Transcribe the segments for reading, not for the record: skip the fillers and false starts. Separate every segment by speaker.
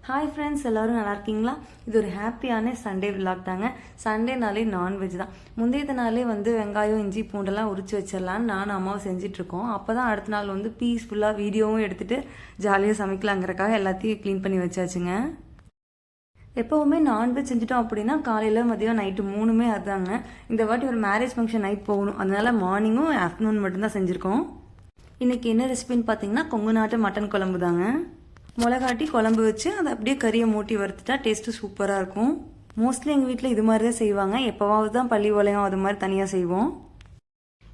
Speaker 1: Hi friends, எல்லோரும் நல்லா இருக்கீங்களா? இது ஒரு ஹாப்பியான சண்டே விலாக் தாங்க. சண்டேனாலே நான்வெஜ் தான். முந்தைய நாளே வெங்காயம், இஞ்சி, பூண்டெல்லாம் உரிச்சு வச்சிடலான்னு நானும் அம்மாவும் செஞ்சிட்ருக்கோம். அப்போ தான் அடுத்த நாள் பீஸ்ஃபுல்லாக வீடியோவும் எடுத்துகிட்டு ஜாலியாக சமைக்கலாங்கிறக்காக எல்லாத்தையும் க்ளீன் பண்ணி வச்சாச்சுங்க. எப்போவுமே நான்வெஜ் செஞ்சுட்டோம் அப்படின்னா காலையில், மதியம், நைட்டு 3மே அதுதாங்க. இந்த வாட்டி ஒரு மேரேஜ் ஃபங்க்ஷன் நைட் போகணும், அதனால மார்னிங்கும் ஆஃப்டர்நூன் மட்டும்தான் செஞ்சுருக்கோம். இன்றைக்கி என்ன ரெசிபின்னு பார்த்தீங்கன்னா கொங்கு நாட்டு மட்டன் குழம்பு தாங்க. மிளகாட்டி குழம்பு வச்சு அதை அப்படியே கறியை மூட்டி வறுத்துட்டா டேஸ்ட்டு சூப்பராக இருக்கும். மோஸ்ட்லி எங்கள் வீட்டில் இது மாதிரி தான் செய்வாங்க. எப்போவாவது தான் பள்ளி வளையம் அது மாதிரி தனியாக செய்வோம்.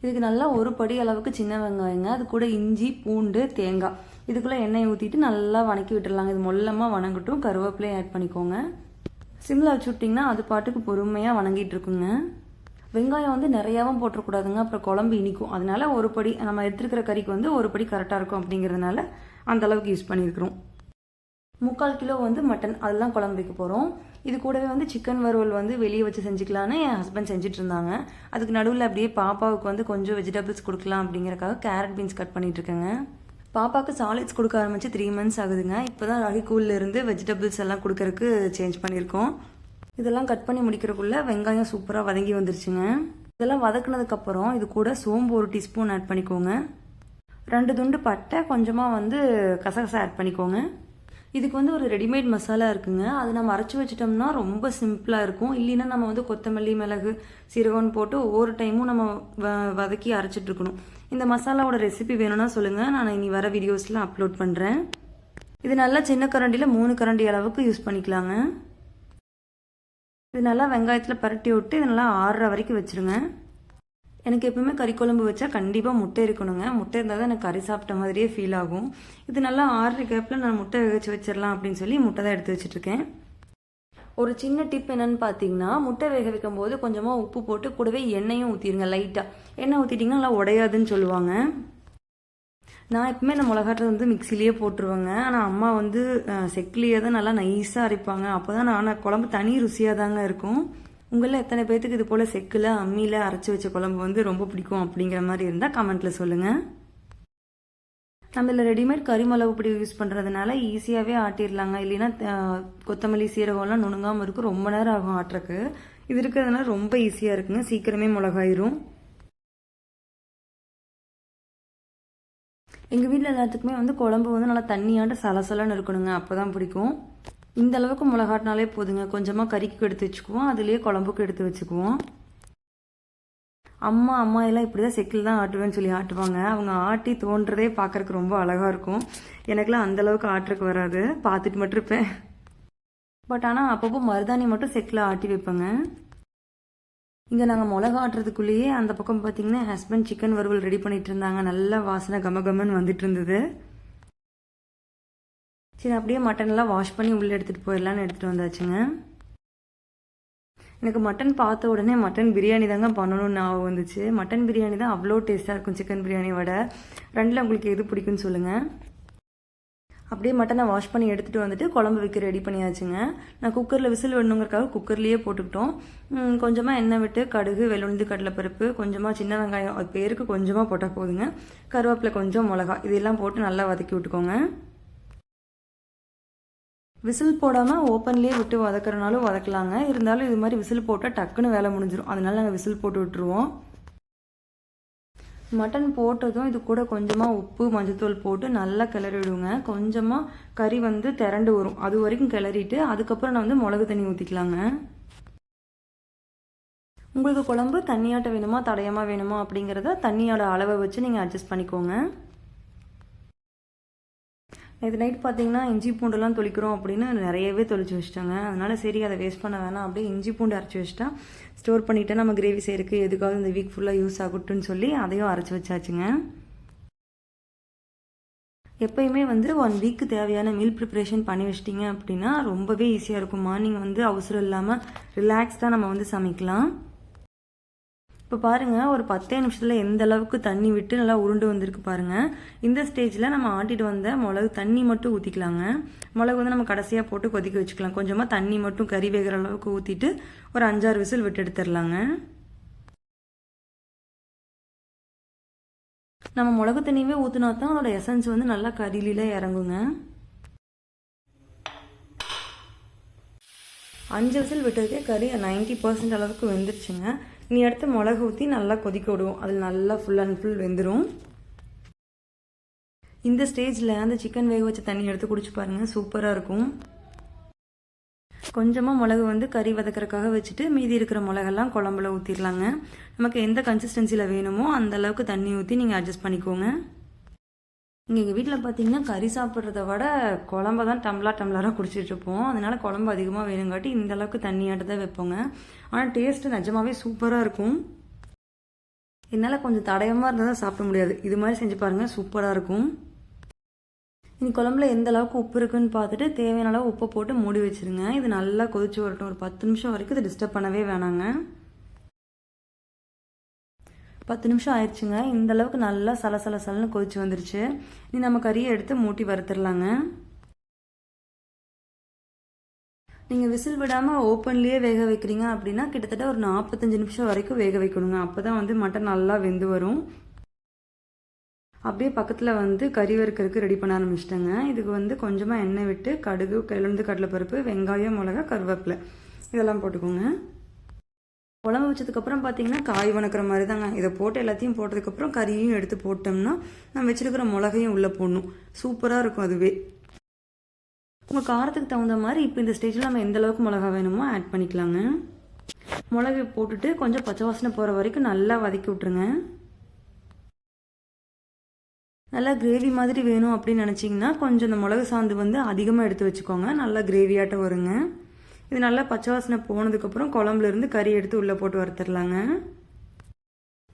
Speaker 1: இதுக்கு நல்லா ஒரு படி அளவுக்கு சின்ன வெங்காயங்க, அது கூட இஞ்சி, பூண்டு, தேங்காய், இதுக்குள்ளே எண்ணெய் ஊற்றிட்டு நல்லா வணக்கி விட்டுடலாங்க. இது மொல்லமாக வணங்கட்டும். கருவேப்பிலையும் ஆட் பண்ணிக்கோங்க. சிம்மில் வச்சு விட்டிங்கன்னா அது பாட்டுக்கு பொறுமையாக வணங்கிட்டு இருக்குங்க. வெங்காயம் நிறையாவும் போட்டுறக்கூடாதுங்க, அப்புறம் குழம்பு இனிக்கும். அதனால ஒரு படி நம்ம எடுத்துருக்கிற கறிக்கு ஒரு படி கரெக்டாக இருக்கும். அப்படிங்கிறதுனால அந்த அளவுக்கு யூஸ் பண்ணியிருக்கிறோம். 3/4 கிலோ மட்டன், அதெல்லாம் குழம்பு வைக்க போகிறோம். இது கூடவே சிக்கன் வறுவல் வெளியே வச்சு செஞ்சுக்கலான்னு என் ஹஸ்பண்ட் செஞ்சுட்டு இருந்தாங்க. அதுக்கு நடுவில் அப்படியே பாப்பாவுக்கு கொஞ்சம் வெஜிடபிள்ஸ் கொடுக்கலாம் அப்படிங்கிறக்காக கேரட் பீன்ஸ் கட் பண்ணிட்டு இருக்கேங்க. பாப்பாவுக்கு சாலிட்ஸ் கொடுக்க ஆரம்பிச்சு 3 months ஆகுதுங்க. இப்போ தான் ராகி கூழ்லேருந்து வெஜிடபிள்ஸ் எல்லாம் கொடுக்கறதுக்கு சேஞ்ச் பண்ணியிருக்கோம். இதெல்லாம் கட் பண்ணி முடிக்கிறதுக்குள்ள வெங்காயம் சூப்பராக வதங்கி வந்துருச்சுங்க. இதெல்லாம் வதக்குனதுக்கப்புறம் இது கூட சோம்பு 1 டீஸ்பூன் ஆட் பண்ணிக்கோங்க. 2 துண்டு பட்டை, கொஞ்சமாக கசகசா ஆட் பண்ணிக்கோங்க. இதுக்கு ஒரு ரெடிமேட் மசாலா இருக்குங்க. அது நம்ம அரைச்சி வச்சிட்டோம்னா ரொம்ப சிம்பிளாக இருக்கும். இல்லைன்னா நம்ம கொத்தமல்லி, மிளகு, சீரகம்னு போட்டு ஒவ்வொரு டைமும் நம்ம வதக்கி அரைச்சிட்டு இருக்கணும். இந்த மசாலாவோட ரெசிபி வேணும்னா சொல்லுங்கள், நான் இனி வர வீடியோஸில் அப்லோட் பண்ணுறேன். இது நல்லா சின்ன கரண்டியில் 3 கரண்டி அளவுக்கு யூஸ் பண்ணிக்கலாங்க. இது நல்லா வெங்காயத்தில் பரட்டி விட்டு இது நல்லா ஆறுற வரைக்கும் வச்சுருங்க. எனக்கு எப்பவுமே கறி குழம்பு வச்சா கண்டிப்பாக முட்டை இருக்கணுங்க. முட்டை இருந்தால் தான் எனக்கு கறி சாப்பிட்ட மாதிரியே ஃபீல் ஆகும். இது நல்லா ஆறுற கேப்பில் நான் முட்டை வேக வச்சிடலாம் அப்படின்னு சொல்லி முட்டை தான் எடுத்து வச்சுட்ருக்கேன். ஒரு சின்ன டிப் என்னன்னு பார்த்தீங்கன்னா, முட்டை வேக வைக்கும் போது கொஞ்சமாக உப்பு போட்டு கூடவே எண்ணெயும் ஊற்றிடுங்க. லைட்டாக எண்ணெய் ஊற்றிட்டிங்கன்னா நல்லா உடையாதுன்னு சொல்லுவாங்க. நான் எப்பவுமே இந்த மிளகாட்டை மிக்சிலேயே போட்டுருவேங்க. ஆனால் அம்மா செக்கிலேயே தான் நல்லா நைஸாக அரைப்பாங்க. அப்போ தான் நான் குழம்பு தனி ருசியாக தாங்க இருக்கும். உங்களில் எத்தனை பேர்த்துக்கு இது போல் செக்கில், அம்மியில் அரைச்சி வச்ச குழம்பு ரொம்ப பிடிக்கும் அப்படிங்கிற மாதிரி இருந்தால் கமெண்ட்டில் சொல்லுங்கள். நம்ம இதில் ரெடிமேட் கறி மிளகு பொடி யூஸ் பண்ணுறதுனால ஈஸியாகவே ஆட்டிடலாங்க. இல்லைன்னா கொத்தமல்லி, சீரகம்லாம் நுணுங்காமல் இருக்கும், ரொம்ப நேரம் ஆகும் ஆட்டுறக்கு. இது இருக்கிறதுனால ரொம்ப ஈஸியாக இருக்குங்க, சீக்கிரமே மிளகாயிரும். எங்கள் வீட்டில் எல்லாத்துக்குமே குழம்பு நல்லா தண்ணியாட்ட சலசலன்னு இருக்கணுங்க, அப்போ தான் பிடிக்கும். இந்த அளவுக்கு மிளகாட்டினாலே போதுங்க. கொஞ்சமாக கறிக்கு எடுத்து வச்சுக்குவோம், அதுலேயே குழம்புக்கு எடுத்து வச்சுக்குவோம். அம்மா எல்லாம் இப்படி தான் செக்கில் தான் ஆட்டுவேன்னு சொல்லி ஆட்டுவாங்க. அவங்க ஆட்டி தோன்றதே பார்க்குறக்கு ரொம்ப அழகாக இருக்கும். எனக்குலாம் அந்தளவுக்கு ஆட்டுறக்கு வராது, பார்த்துட்டு மட்டும் இருப்பேன். பட் ஆனால் அப்பப்போ மருதாணி மட்டும் செக்கில் ஆட்டி வைப்பேங்க. இங்கே நாங்கள் மிளகா ஆட்டுறதுக்குள்ளேயே அந்த பக்கம் பார்த்தீங்கன்னா ஹஸ்பண்ட் சிக்கன் வறுவல் ரெடி பண்ணிட்டு இருந்தாங்க. நல்லா வாசனை கமகமன்னு வந்துட்டு இருந்தது. சரி, அப்படியே மட்டனெல்லாம் வாஷ் பண்ணி உள்ளே எடுத்துகிட்டு போயிடலான்னு எடுத்துகிட்டு வந்தாச்சுங்க. எனக்கு மட்டன் பார்த்த உடனே மட்டன் பிரியாணி தாங்க பண்ணணும்னு ஞாபகம் வந்துச்சு. மட்டன் பிரியாணி தான் அவ்வளோ டேஸ்ட்டாக இருக்கும் சிக்கன் பிரியாணியை விட. ரெண்டில் உங்களுக்கு எது பிடிக்குன்னு சொல்லுங்கள். அப்படியே மட்டனை வாஷ் பண்ணி எடுத்துகிட்டு வந்துட்டு குழம்பு வைக்க ரெடி பண்ணியாச்சுங்க. நான் குக்கரில் விசில் விடணுங்கிறக்காக குக்கர்லேயே போட்டுக்கிட்டோம். கொஞ்சமாக எண்ணெய் விட்டு கடுகு, வெள்ளுந்து, கடலைப்பருப்பு, கொஞ்சமாக சின்ன வெங்காயம், அது பேருக்கு கொஞ்சமாக போட்டால் போதுங்க, கருவேப்பிலை, கொஞ்சம் மிளகா, இதெல்லாம் போட்டு நல்லா வதக்கி விட்டுக்கோங்க. விசில் போடாமல் ஓப்பன்லேயே விட்டு வதக்குறனாலும் வதக்கலாங்க. இருந்தாலும் இது மாதிரி விசில் போட்டால் டக்குன்னு வேலை முடிஞ்சிடும். அதனால நாங்கள் விசில் போட்டு விட்டுருவோம். மட்டன் போட்டதும் இது கூட கொஞ்சமாக உப்பு, மஞ்சத்தூள் போட்டு நல்லா கிளறி விடுங்க. கொஞ்சமாக கறி திரண்டு வரும், அது வரைக்கும் கிளறிட்டு அதுக்கப்புறம் நான் மிளகு தண்ணி ஊற்றிக்கலாங்க. உங்களுக்கு குழம்பு தண்ணியாட்ட வேணுமா தடையமாக வேணுமா அப்படிங்கிறத தண்ணியோட அளவை வச்சு நீங்கள் அட்ஜஸ்ட் பண்ணிக்கோங்க. இது நைட் பார்த்தீங்கன்னா இஞ்சி பூண்டுலாம் தொளிக்கிறோம் அப்படின்னு நிறையவே தொளிச்சு வச்சுட்டாங்க. அதனால சரி, அதை வேஸ்ட் பண்ண வேணாம், அப்படியே இஞ்சி பூண்டு அரைச்சி வச்சுட்டா ஸ்டோர் பண்ணிவிட்டு நம்ம கிரேவி செய்யறதுக்கு எதுக்காவது இந்த வீக் ஃபுல்லாக யூஸ் ஆகட்டும்னு சொல்லி அதையும் அரைச்சி வச்சாச்சுங்க. எப்பயுமே 1 வீக்கு தேவையான மீல் ப்ரிப்பரேஷன் பண்ணி வச்சிட்டிங்க அப்படின்னா ரொம்பவே ஈஸியாக இருக்கும். மார்னிங் அவசரம் இல்லாமல் ரிலாக்ஸ்டாக நம்ம சமைக்கலாம். இப்போ பாருங்கள், ஒரு 10 நிமிஷத்தில் எந்த அளவுக்கு தண்ணி விட்டு நல்லா உருண்டு வந்திருக்கு பாருங்கள். இந்த ஸ்டேஜில் நம்ம ஆட்டிட்டு வந்த மிளகு தண்ணி மட்டும் ஊற்றிக்கலாங்க. மிளகு நம்ம கடைசியாக போட்டு கொதிக்க வச்சுக்கலாம். கொஞ்சமாக தண்ணி மட்டும் கறி வேகிற அளவுக்கு ஊற்றிட்டு ஒரு 5-6 விசில் விட்டு எடுத்துடலாங்க. நம்ம மிளகு தண்ணியவே ஊற்றினா தான் அதோட எசன்ஸ் நல்லா கறியில இறங்குங்க. 5 விசில் விட்டதுக்கே கறி 90% அளவுக்கு வெந்துருச்சுங்க. நீ அடுத்து மிளகு ஊற்றி நல்லா கொதிக்க விடுவோம். அதில் நல்லா ஃபுல் அண்ட் ஃபுல் வெந்துடும். இந்த ஸ்டேஜில் அந்த சிக்கன் வேக வச்ச தண்ணி எடுத்து குடிச்சு பாருங்கள், சூப்பராக இருக்கும். கொஞ்சமாக மிளகு வந்து கறி வதக்கிறதுக்காக வச்சுட்டு மீதி இருக்கிற மிளகெல்லாம் குழம்புல ஊற்றிடலாங்க. நமக்கு எந்த கன்சிஸ்டன்சியில் வேணுமோ அந்த அளவுக்கு தண்ணி ஊற்றி நீங்கள் அட்ஜஸ்ட் பண்ணிக்கோங்க. இங்கே எங்கள் வீட்டில் பார்த்தீங்கன்னா கறி சாப்பிட்றத விட குழம்ப தான் டம்ளராக குடிச்சிட்ருப்போம். அதனால் குழம்பு அதிகமாக வேணுங்காட்டி இந்த அளவுக்கு தண்ணியாட்டு தான் வைப்போங்க. ஆனால் டேஸ்ட்டு நிஜமாவே சூப்பராக இருக்கும். என்னால் கொஞ்சம் தடயமாக இருந்தால் தான் சாப்பிட முடியாது. இது மாதிரி செஞ்சு பாருங்கள், சூப்பராக இருக்கும். இனி குழம்புல எந்த அளவுக்கு உப்பு இருக்குன்னு பார்த்துட்டு தேவையான அளவு உப்பை போட்டு மூடி வச்சுருங்க. இது நல்லா கொதிச்சு வரட்டும். ஒரு 10 நிமிஷம் வரைக்கும் இது டிஸ்டர்ப் பண்ணவே வேணாங்க. 10 நிமிஷம் ஆயிடுச்சுங்க. இந்த அளவுக்கு நல்லா சலன்னு கொதிச்சு வந்துருச்சு. இனி நம்ம கறியை எடுத்து மூட்டி வறுத்துடலாங்க. நீங்கள் விசில் விடாமல் ஓப்பன்லேயே வேக வைக்கிறீங்க அப்படின்னா கிட்டத்தட்ட ஒரு 45 நிமிஷம் வரைக்கும் வேக வைக்கணுங்க. அப்போ தான் வந்து மட்டன் நல்லா வெந்து வரும். அப்படியே பக்கத்தில் வந்து கறி வறுக்கிறதுக்கு ரெடி பண்ண ஆரம்பிச்சிட்டேங்க. இதுக்கு வந்து கொஞ்சமாக எண்ணெய் விட்டு கடுகு, கடலைப்பருப்பு, வெங்காயம், மிளகா, கருவேப்பிலை இதெல்லாம் போட்டுக்கோங்க. குழம்பு வச்சதுக்கப்புறம் பார்த்தீங்கன்னா காய் வணக்கிற மாதிரி தாங்க. இதை போட்டு எல்லாத்தையும் போட்டதுக்கப்புறம் கறியும் எடுத்து போட்டோம்னா நம்ம வச்சுருக்கிற மிளகையும் உள்ளே போடணும். சூப்பராக இருக்கும் அதுவே. உங்கள் காரத்துக்கு தகுந்த மாதிரி இப்போ இந்த ஸ்டேஜில் நம்ம எந்த அளவுக்கு மிளகா வேணுமோ ஆட் பண்ணிக்கலாங்க. மிளகு போட்டுட்டு கொஞ்சம் பச்சை வாசனை போகிற வரைக்கும் நல்லா வதக்கி விட்ருங்க. நல்லா கிரேவி மாதிரி வேணும் அப்படின்னு நினச்சிங்கன்னா கொஞ்சம் இந்த மிளகு சாந்து வந்து அதிகமாக எடுத்து வச்சுக்கோங்க. நல்லா கிரேவியாட்டம் வருங்க. இது நல்லா பச்சை வாசனை போனதுக்கப்புறம் குழம்புலேருந்து கறி எடுத்து உள்ளே போட்டு வறுத்துடலாங்க.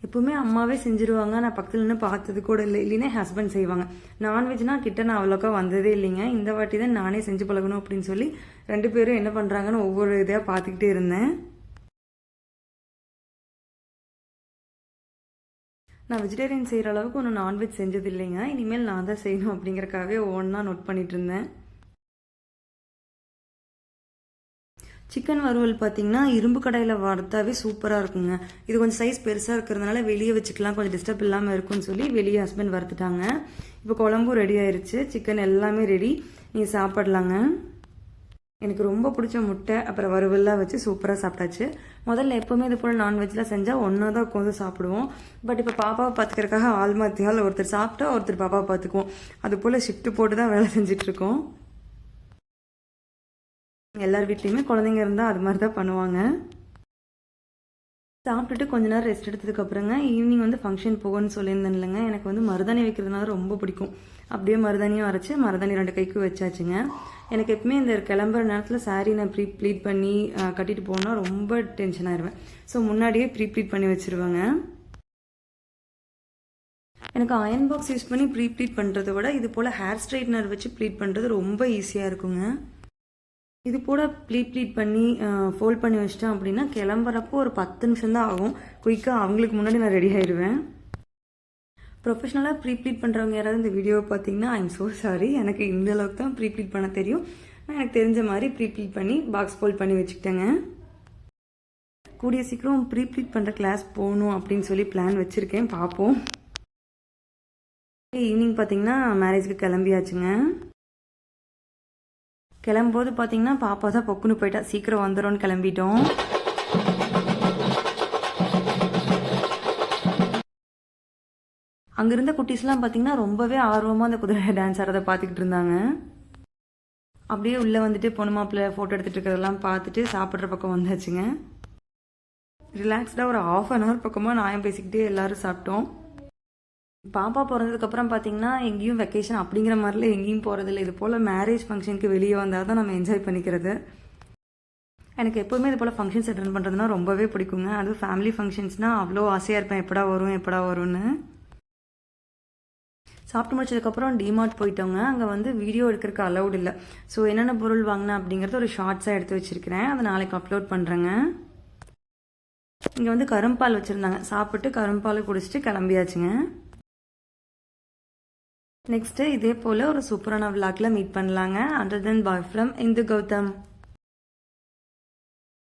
Speaker 1: எப்பவுமே அம்மாவே செஞ்சுருவாங்க. நான் பக்கத்தில் நின்று பார்த்தது கூட இல்லை. இல்லைன்னா ஹஸ்பண்ட் செய்வாங்க. நான்வெஜ்னால் கிட்ட நான் அவ்வளோக்கா வந்ததே இல்லைங்க. இந்த வாட்டி தான் நானே செஞ்சு பழகணும் அப்படின்னு சொல்லி 2 பேரும் என்ன பண்ணுறாங்கன்னு ஒவ்வொரு இதாக பார்த்துக்கிட்டே இருந்தேன். நான் வெஜிடேரியன் செய்கிற அளவுக்கு ஒன்றும் நான்வெஜ் செஞ்சது இல்லைங்க. இனிமேல் நான் தான் செய்யணும் அப்படிங்கிறக்காகவே ஒவ்வொன்றா நோட் பண்ணிட்டு இருந்தேன். சிக்கன் வறுவல் பார்த்தீங்கன்னா இரும்பு கடையில் வறுத்தாவே சூப்பராக இருக்குங்க. இது கொஞ்சம் சைஸ் பெருசாக இருக்கிறதுனால வெளியே வச்சுக்கலாம், கொஞ்சம் டிஸ்டர்ப் இல்லாமல் இருக்கும்னு சொல்லி வெளியே ஹஸ்பண்ட் வறுத்துட்டாங்க. இப்போ குழம்பும் ரெடி ஆயிடுச்சு. சிக்கன் எல்லாமே ரெடி. நீங்கள் சாப்பிடலாங்க. எனக்கு ரொம்ப பிடிச்ச முட்டை அப்புறம் வறுவல்லாம் வச்சு சூப்பராக சாப்பிட்டாச்சு. முதல்ல எப்போவுமே இது போல் நான்வெஜ்லாம் செஞ்சால் ஒன்றா தான் உட்காந்து சாப்பிடுவோம். பட் இப்போ பாப்பாவை பார்த்துக்கிறக்காக ஆள் மாற்றியால் ஒருத்தர் சாப்பிட்டா ஒருத்தர் பாப்பாவை பார்த்துக்குவோம். அது போல் ஷிஃப்ட்டு போட்டு தான் வேலை செஞ்சிட்ருக்கோம். எல்லார் வீட்லேயுமே குழந்தைங்க இருந்தால் அது மாதிரி தான் பண்ணுவாங்க. சாப்பிட்டுட்டு கொஞ்ச நேரம் ரெஸ்ட் எடுத்ததுக்கப்புறங்க ஈவினிங் வந்து ஃபங்க்ஷன் போகணும்னு சொல்லியிருந்தேன் இல்லைங்க. எனக்கு வந்து மருதாணி வைக்கிறதுனால ரொம்ப பிடிக்கும். அப்படியே மருதாணியும் அரைச்சி மருதாணி 2 கைக்கு வச்சாச்சுங்க. எனக்கு எப்பவுமே இந்த கிளம்புற நேரத்தில் சாரீ நான் ப்ளீட் பண்ணி கட்டிட்டு போனால் ரொம்ப டென்ஷன் ஆயிடுவேன். ஸோ முன்னாடியே ப்ளீட் பண்ணி வச்சுருவேங்க. எனக்கு அயன் பாக்ஸ் யூஸ் பண்ணி ப்ளீட் பண்ணுறதை விட இது போல் ஹேர் ஸ்ட்ரைட்னர் வச்சு ப்ளீட் பண்ணுறது ரொம்ப ஈஸியாக இருக்குங்க. இது போல் ப்ளீட் பண்ணி ஃபோல்ட் பண்ணி வச்சிட்டேன் அப்படின்னா கிளம்புறப்போ ஒரு 10 நிமிஷம் தான் ஆகும். குயிக்காக அவங்களுக்கு முன்னாடி நான் ரெடி ஆகிடுவேன். ப்ரொஃபஷ்னலாக ப்ளீட் பண்ணுறவங்க யாராவது இந்த வீடியோவை பார்த்தீங்கன்னா ஐம் ஸோ சாரி. எனக்கு இந்த அளவுக்கு தான் ப்ளீட் பண்ண தெரியும். நான் எனக்கு தெரிஞ்ச மாதிரி ப்ளீட் பண்ணி பாக்ஸ் ஃபோல்ட் பண்ணி வச்சுக்கிட்டேங்க. கூடிய சீக்கிரம் ப்ளீட் பண்ணுற கிளாஸ் போகணும் அப்படின்னு சொல்லி பிளான் வச்சுருக்கேன். பார்ப்போம். ஈவினிங் பார்த்தீங்கன்னா மேரேஜுக்கு கிளம்பியாச்சுங்க. கிளம்பும்போது பார்த்தீங்கன்னா பாப்பா தான் பொக்குன்னு போயிட்டா. சீக்கிரம் வந்துடும்னு கிளம்பிட்டோம். அங்கே இருந்த குட்டீஸ்லாம் பார்த்தீங்கன்னா ரொம்பவே ஆர்வமாக அந்த குதிரை டான்ஸ் ஆடுறதை பார்த்துக்கிட்டு இருந்தாங்க. அப்படியே உள்ளே வந்துட்டு பொண்ணு மாப்பிள்ளை ஃபோட்டோ எடுத்துகிட்டு இருக்கிறதெல்லாம் பார்த்துட்டு சாப்பிட்ற பக்கம் வந்தாச்சுங்க. ரிலாக்ஸ்டாக ஒரு 1/2 hour பக்கமாக நான் பேசிக்கிட்டே எல்லோரும் சாப்பிட்டோம். பாப்பா பிறந்ததுக்கப்புறம் பார்த்தீங்கன்னா எங்கேயும் வெக்கேஷன் அப்படிங்கிற மாதிரிலாம் எங்கேயும் போகிறதில்ல. இது போல் மேரேஜ் ஃபங்க்ஷனுக்கு வெளியே வந்தால் தான் நம்ம என்ஜாய் பண்ணிக்கிறது. எனக்கு எப்போவுமே இது போல் ஃபங்க்ஷன்ஸ் அட்டெண்ட் பண்ணுறதுனா ரொம்பவே பிடிக்குங்க. அதுவும் ஃபேமிலி ஃபங்க்ஷன்ஸ்னால் அவ்வளோ ஆசையாக இருப்பேன், எப்படா வரும்னு. சாப்பிட்டு முடிச்சதுக்கப்புறம் டிமார்ட் போயிட்டோங்க. அங்கே வந்து வீடியோ எடுக்கிறதுக்கு அலௌட் இல்லை. ஸோ என்னென்ன பொருள் வாங்கினேன் அப்படிங்கிறது ஒரு ஷார்ட்ஸாக எடுத்து வச்சுருக்கிறேன். அதை நாளைக்கு அப்லோட் பண்ணுறேங்க. இங்கே வந்து கரும்பால் வச்சுருந்தாங்க. சாப்பிட்டு கரும்பால் குடிச்சிட்டு கிளம்பியாச்சுங்க. நெக்ஸ்ட்டு இதே போல் ஒரு சூப்பரான விளாக்ல மீட் பண்ணலாங்க. Until bye from Indhu Gautham.